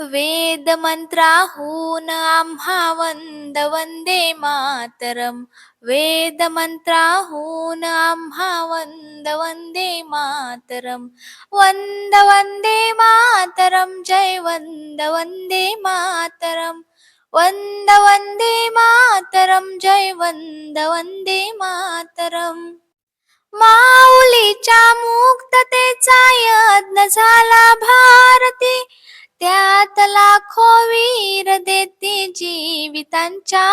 वेदमंत्राहून आम्हा वंदे मातरम. वेदमंत्राहून आम्हा वंदे मातरम. वंदे मातरम. जय वंदे मातरम. वंदे मातरम. जय वंदे मातरम. माऊलीच्या मुक्ततेचा यज्ञ झाला भारती, त्यात लाखो वीर देती जीवितांच्या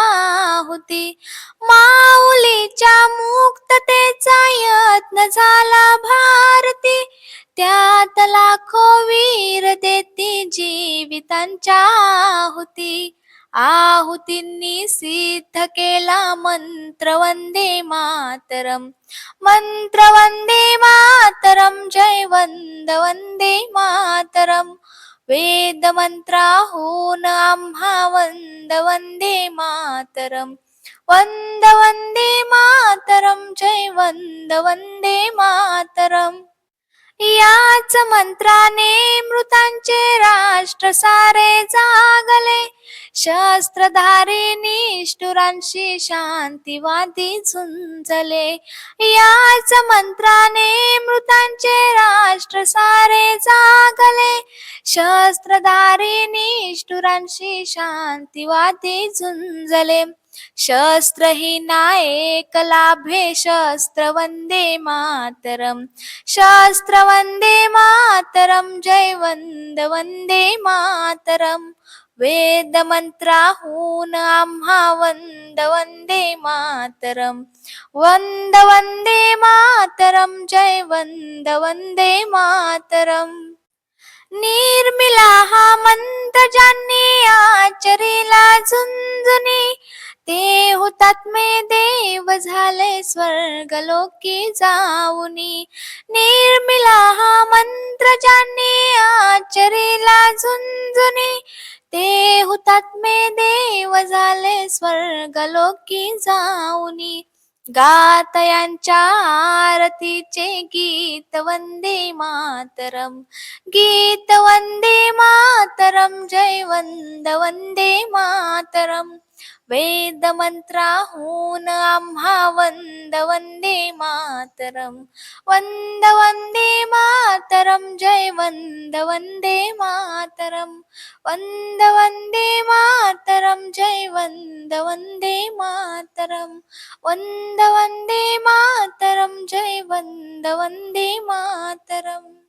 आहुती. माऊलीच्या मुक्ततेचा यज्ञ झाला भारती, त्यात लाखो वीर देती जीवितांच्या आहुती. आहुतींनी सिद्ध केला मंत्र वंदे मातरम. मंत्र वंदे मातरम. जय वंदे मातरम. वेद मंत्राहून आम्हा वंदे मातरम. वंदे मातरम. जय वंदे मातरम. याच मंत्राने मृतांचे राष्ट्र सारे जागले, शस्त्रधारी निष्ठुरांशी शांतीवादी झुंजले. याच मंत्राने मृतांचे राष्ट्र सारे जागले, शस्त्रधारी निष्ठुरांशी शांतीवादी झुंजले. शस्त्रहीना एक लाभे शस्त्र वंदे मातरम. शस्त्र वंदे मातरम. जय वंदे मातरम. वेद मंत्राहून आम्हा वंदे मातरम. वंदे मातरम. जय वंदे मातरम. निर्मिला हा मंत्र ज्यांनी आचरीला झुंजुनी, ते हुतात्मे देव झाले स्वर्गलोकी जाऊनी. निर्मिला हा मंत्र ज्यांनी आचरीला झुंजुनी, ते हुतात्मे देव झाले स्वर्गलोकी जाऊनी. गात यांच्या आरतीचे गीत वंदे मातरम. गीत वंदे मातरम. जय वंदे मातरम. वेद मंत्राहून आम्हा वंदे मातरम. वंदे मातरम. जय वंदे मातरम. वंदे मातरम. जय वंदे मातरम. वंदे मातरम. जय वंदे मातरम.